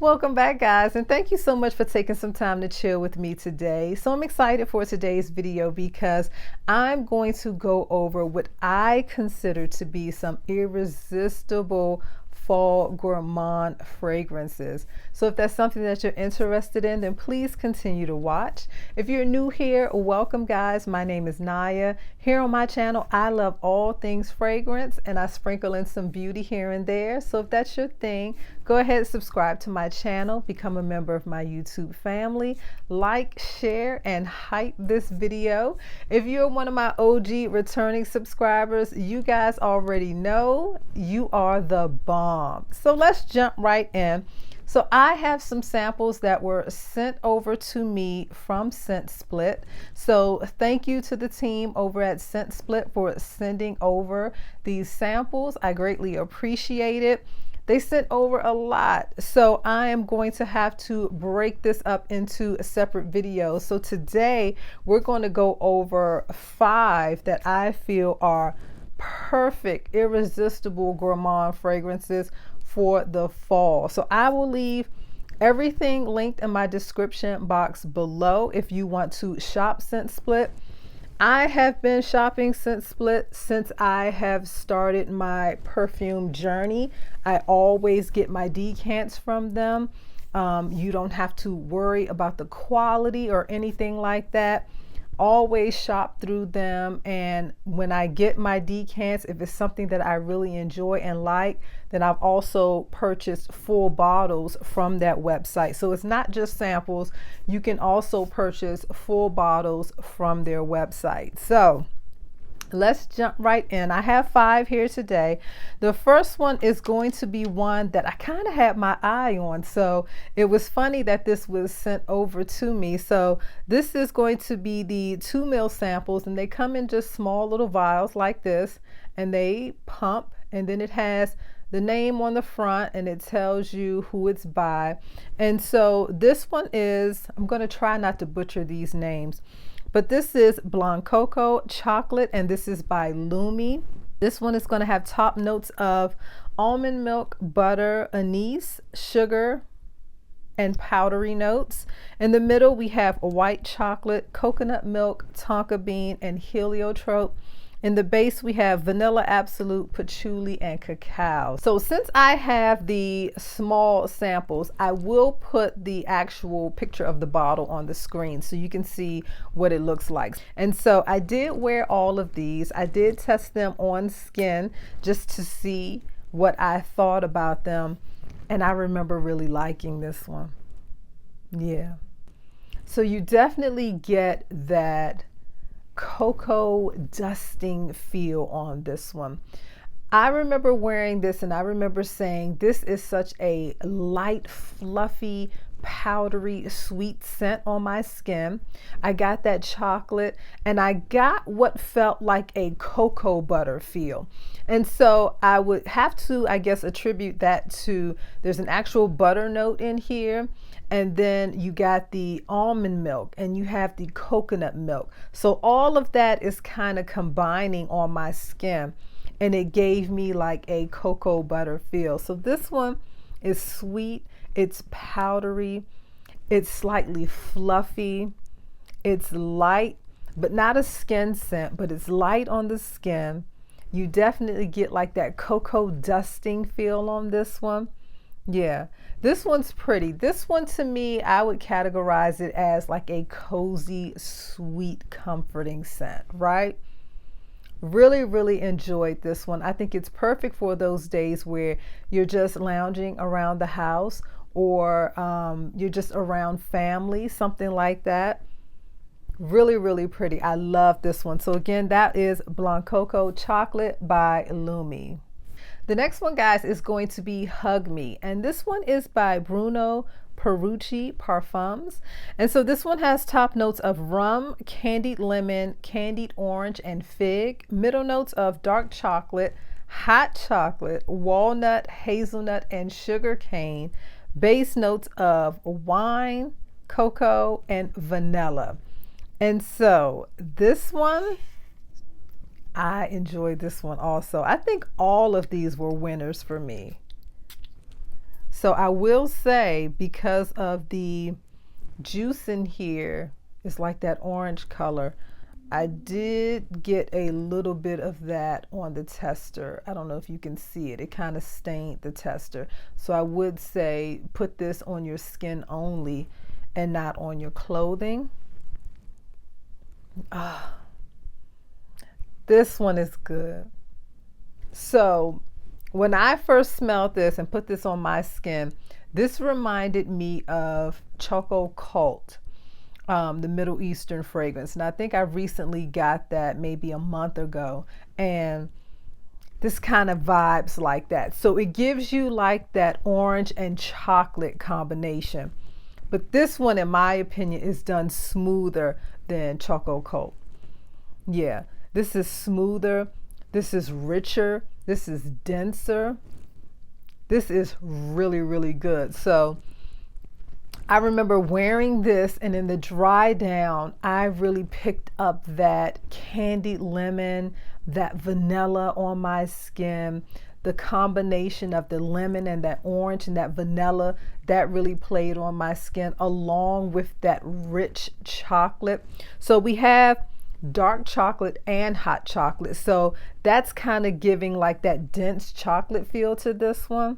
Welcome back, guys, and thank you so much for taking some time to chill with me today. So I'm excited for today's video because I'm going to go over what I consider to be some irresistible fall gourmand fragrances. So if that's something that you're interested in, then please continue to watch. If you're new here, welcome, guys. My name is Naya. Here on my channel, I love all things fragrance and I sprinkle in some beauty here and there. So if that's your thing, go ahead and subscribe to my channel, become a member of my YouTube family, like, share, and hype this video. If you're one of my OG returning subscribers, you guys already know you are the bomb. So let's jump right in. So I have some samples that were sent over to me from Scent Split. So thank you to the team over at Scent Split for sending over these samples. I greatly appreciate it. They sent over a lot, so I am going to have to break this up into a separate videos. So today we're going to go over 5 that I feel are perfect, irresistible gourmand fragrances for the fall. So I will leave everything linked in my description box below if you want to shop Scent Split. I have been shopping Scent Split since I have started my perfume journey. I always get my decants from them. You don't have to worry about the quality or anything like that. Always shop through them, and when I get my decants, if it's something that I really enjoy and like, then I've also purchased full bottles from that website. So it's not just samples, you can also purchase full bottles from their website. So let's jump right in. I have 5 here today. The first one is going to be one that I kind of had my eye on. So it was funny that this was sent over to me. So this is going to be the 2 ml samples, and they come in just small little vials like this, and they pump, and then it has the name on the front and it tells you who it's by. And so this one is, I'm going to try not to butcher these names, but this is Blancoco Chocolate, and this is by Lumi. This one is going to have top notes of almond milk, butter, anise, sugar, and powdery notes. In the middle, we have white chocolate, coconut milk, tonka bean, and heliotrope. In the base, we have vanilla absolute, patchouli, and cacao. So since I have the small samples, I will put the actual picture of the bottle on the screen so you can see what it looks like. And so I did wear all of these. I did test them on skin just to see what I thought about them. And I remember really liking this one. Yeah. So you definitely get that cocoa dusting feel on this one. I remember wearing this and I remember saying this is such a light, fluffy, powdery, sweet scent on my skin. I got that chocolate and I got what felt like a cocoa butter feel. And so I would have to, I guess, attribute that to, there's an actual butter note in here. And then you got the almond milk and you have the coconut milk. So all of that is kind of combining on my skin, and it gave me like a cocoa butter feel. So this one is sweet, it's powdery, it's slightly fluffy, it's light, but not a skin scent, but it's light on the skin. You definitely get like that cocoa dusting feel on this one. Yeah, this one's pretty. This one, to me, I would categorize it as like a cozy, sweet, comforting scent, right? Really, really enjoyed this one. I think it's perfect for those days where you're just lounging around the house, or you're just around family, something like that. Really, really pretty. I love this one. So again, that is Blancoco Chocolate by Lumi. The next one, guys, is going to be Hug Me, and this one is by Bruno Perucci Parfums. And so this one has top notes of rum, candied lemon, candied orange, and fig. Middle notes of dark chocolate, hot chocolate, walnut, hazelnut, and sugar cane. Base notes of wine, cocoa, and vanilla. And so this one, I enjoyed this one also. I think all of these were winners for me. So I will say, because of the juice in here, it's like that orange color. I did get a little bit of that on the tester. I don't know if you can see it. It kind of stained the tester. So I would say put this on your skin only and not on your clothing. Ah, this one is good. So when I first smelled this and put this on my skin, this reminded me of Chocolate, the Middle Eastern fragrance. And I think I recently got that maybe a month ago. And this kind of vibes like that. So it gives you like that orange and chocolate combination. But this one, in my opinion, is done smoother than Chocolate. Yeah, this is smoother. This is richer. This is denser. This is really, really good. So I remember wearing this, and in the dry down, I really picked up that candied lemon, that vanilla on my skin. The combination of the lemon and that orange and that vanilla, that really played on my skin, along with that rich chocolate. So we have dark chocolate and hot chocolate. So that's kind of giving like that dense chocolate feel to this one.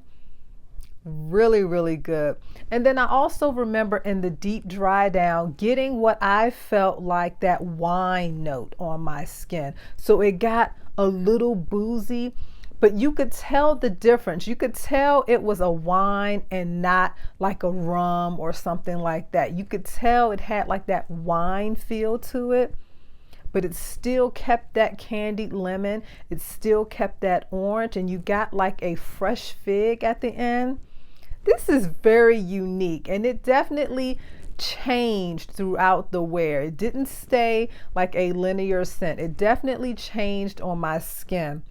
Really, really good. And then I also remember in the deep dry down getting what I felt like that wine note on my skin. So it got a little boozy, but you could tell the difference. You could tell it was a wine and not like a rum or something like that. You could tell it had like that wine feel to it, but it still kept that candied lemon. It still kept that orange, and you got like a fresh fig at the end. This is very unique, and it definitely changed throughout the wear. It didn't stay like a linear scent. It definitely changed on my skin.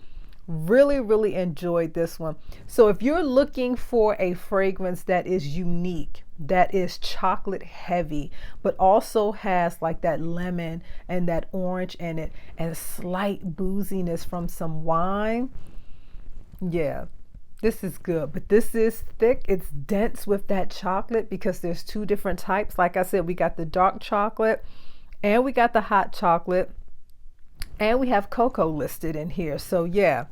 Really, really enjoyed this one. So if you're looking for a fragrance that is unique, that is chocolate heavy, but also has like that lemon and that orange in it and slight booziness from some wine, yeah, this is good. But this is thick. It's dense with that chocolate because there's two different types. Like I said, we got the dark chocolate and we got the hot chocolate. And we have cocoa listed in here. So yeah,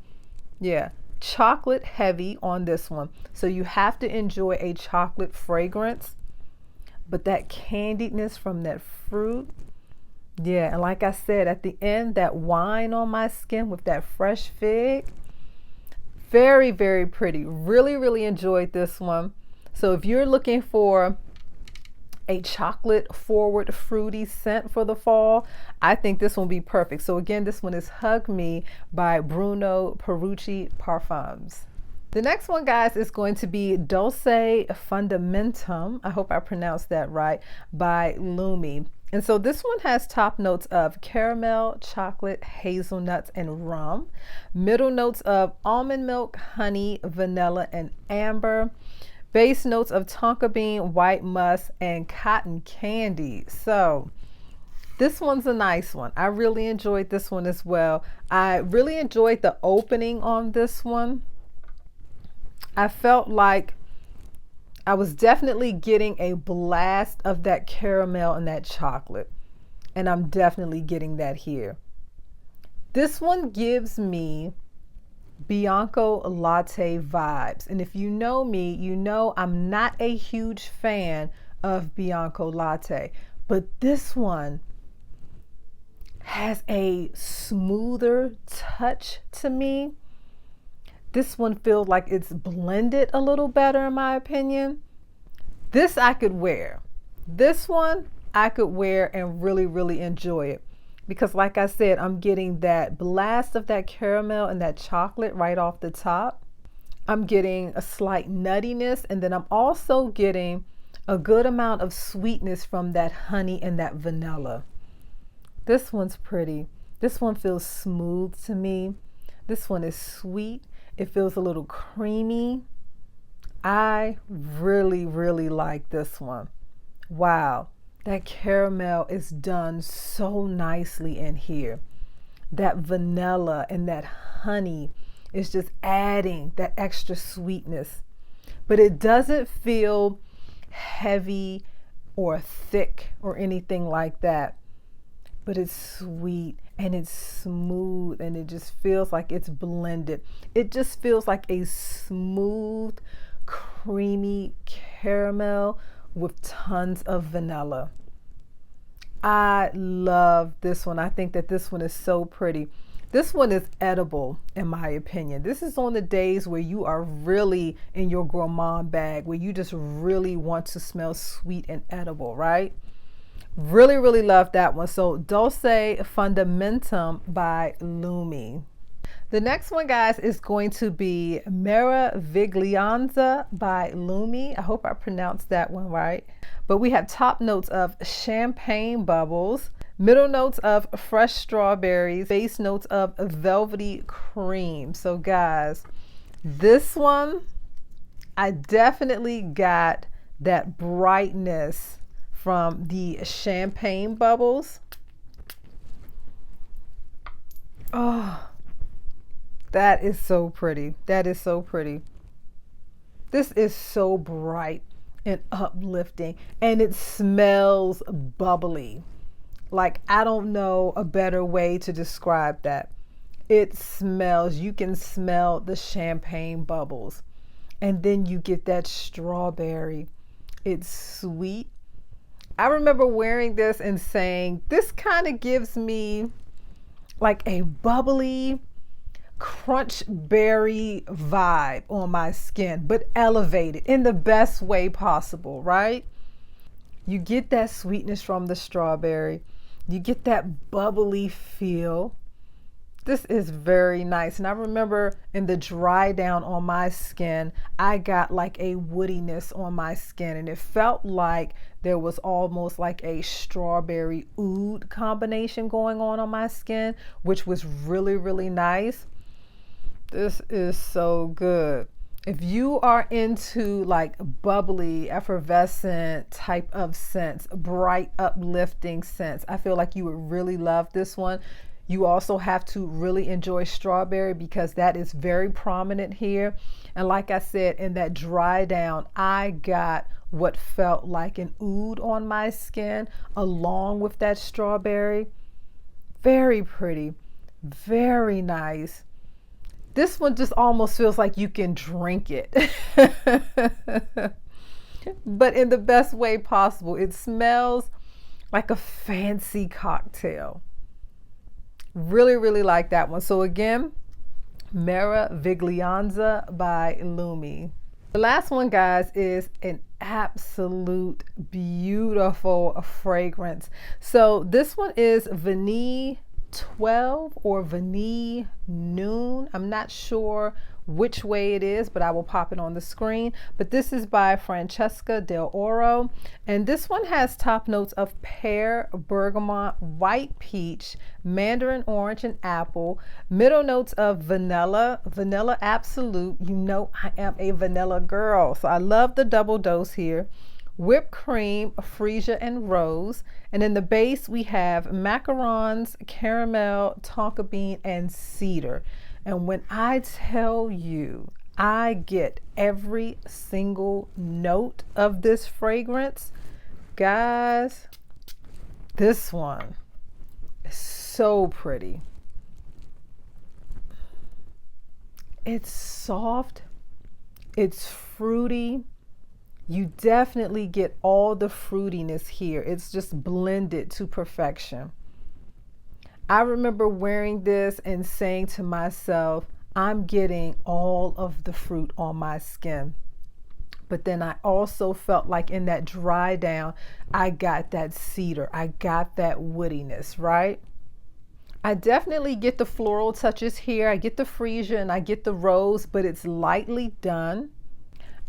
chocolate heavy on this one. So you have to enjoy a chocolate fragrance, but that candiedness from that fruit. Yeah, and like I said, at the end, that wine on my skin with that fresh fig. Very, very pretty. Really, really enjoyed this one. So if you're looking for a chocolate forward fruity scent for the fall, I think this one will be perfect. So again, this one is Hug Me by Bruno Perucci Parfums. The next one, guys, is going to be Dulce Fundamentum. I hope I pronounced that right, by Lumi. And so this one has top notes of caramel, chocolate, hazelnuts, and rum. Middle notes of almond milk, honey, vanilla, and amber. Base notes of tonka bean, white musk, and cotton candy. So this one's a nice one. I really enjoyed this one as well. I really enjoyed the opening on this one. I felt like I was definitely getting a blast of that caramel and that chocolate. And I'm definitely getting that here. This one gives me Bianco latte vibes. And if you know me, you know I'm not a huge fan of Bianco latte, but this one has a smoother touch to me. This one feels like it's blended a little better in my opinion. This I could wear. This one I could wear and really, really enjoy it. Because like I said, I'm getting that blast of that caramel and that chocolate right off the top. I'm getting a slight nuttiness, and then I'm also getting a good amount of sweetness from that honey and that vanilla. This one's pretty. This one feels smooth to me. This one is sweet. It feels a little creamy. I really, really like this one. Wow. That caramel is done so nicely in here. That vanilla and that honey is just adding that extra sweetness. but it doesn't feel heavy or thick or anything like that. But it's sweet and it's smooth and it just feels like it's blended. It just feels like a smooth, creamy caramel with tons of vanilla. I love this one. I think that this one is so pretty. This one is edible, in my opinion. This is on the days where you are really in your gourmand bag, where you just really want to smell sweet and edible, right? Really, really love that one. So Dulce Fundamentum by Lumi. The next one, guys, is going to be Meraviglianza by Lumi. I hope I pronounced that one right. But we have top notes of champagne bubbles, middle notes of fresh strawberries, base notes of velvety cream. So guys, this one, I definitely got that brightness from the champagne bubbles. Oh, that is so pretty. That is so pretty. This is so bright and uplifting, and it smells bubbly. Like, I don't know a better way to describe that. It smells, you can smell the champagne bubbles, and then you get that strawberry. It's sweet. I remember wearing this and saying, this kind of gives me like a bubbly crunch berry vibe on my skin, but elevated in the best way possible, right? You get that sweetness from the strawberry. You get that bubbly feel. This is very nice. And I remember in the dry down on my skin, I got like a woodiness on my skin, and it felt like there was almost like a strawberry oud combination going on my skin, which was really, really nice. This is so good. If you are into like bubbly, effervescent type of scents, bright, uplifting scents, I feel like you would really love this one. You also have to really enjoy strawberry because that is very prominent here. And like I said, in that dry down, I got what felt like an oud on my skin along with that strawberry. Very pretty, very nice. This one just almost feels like you can drink it, but in the best way possible. It smells like a fancy cocktail. Really, really like that one. So again, Meraviglianza by Lumi. The last one, guys, is an absolute beautiful fragrance. So this one is Vanille 12 or Vanille Noon. I'm not sure which way it is, but I will pop it on the screen. But this is by Francesca Del Oro, and this one has top notes of pear, bergamot, white peach, mandarin orange, and apple, middle notes of vanilla, vanilla absolute. You know I am a vanilla girl, so I love the double dose here. Whipped cream, freesia, and rose. And in the base, we have macarons, caramel, tonka bean, and cedar. And when I tell you, I get every single note of this fragrance, guys, this one is so pretty. It's soft, it's fruity. You definitely get all the fruitiness here. It's just blended to perfection. I remember wearing this and saying to myself, I'm getting all of the fruit on my skin. But then I also felt like in that dry down, I got that cedar. I got that woodiness, right? I definitely get the floral touches here. I get the freesia and I get the rose, but it's lightly done.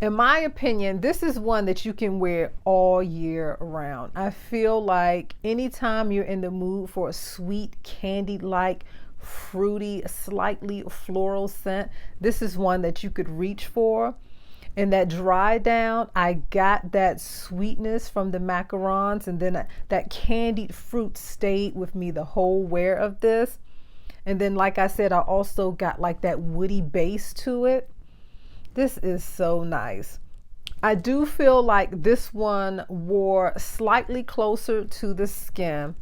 In my opinion, this is one that you can wear all year round. I feel like anytime you're in the mood for a sweet, candy-like, fruity, slightly floral scent, this is one that you could reach for. In that dry down, I got that sweetness from the macarons, and then that candied fruit stayed with me the whole wear of this. And then, like I said, I also got like that woody base to it. This is so nice. I do feel like this one wore slightly closer to the skin,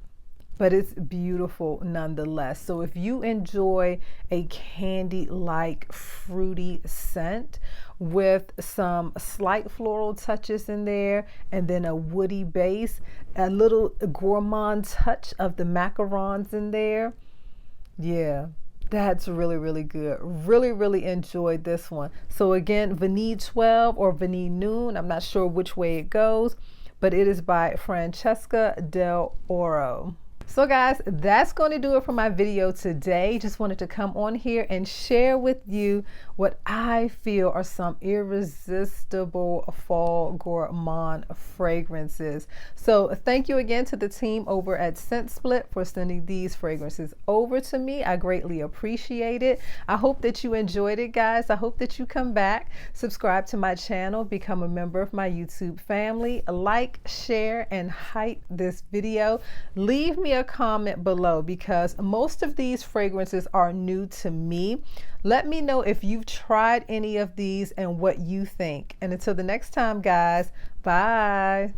but it's beautiful nonetheless. So if you enjoy a candy-like fruity scent with some slight floral touches in there and then a woody base, a little gourmand touch of the macarons in there, yeah, that's really, really good. Really, really enjoyed this one. So again, Vanille 12 or Vanille Noon, I'm not sure which way it goes, but it is by Francesca Del Oro. So guys, that's going to do it for my video today. Just wanted to come on here and share with you what I feel are some irresistible fall gourmand fragrances. So thank you again to the team over at Scent Split for sending these fragrances over to me. I greatly appreciate it. I hope that you enjoyed it, guys. I hope that you come back, subscribe to my channel, become a member of my YouTube family, like, share, and hype this video. Leave me a comment below because most of these fragrances are new to me. Let me know if you've tried any of these and what you think. And until the next time, guys, bye.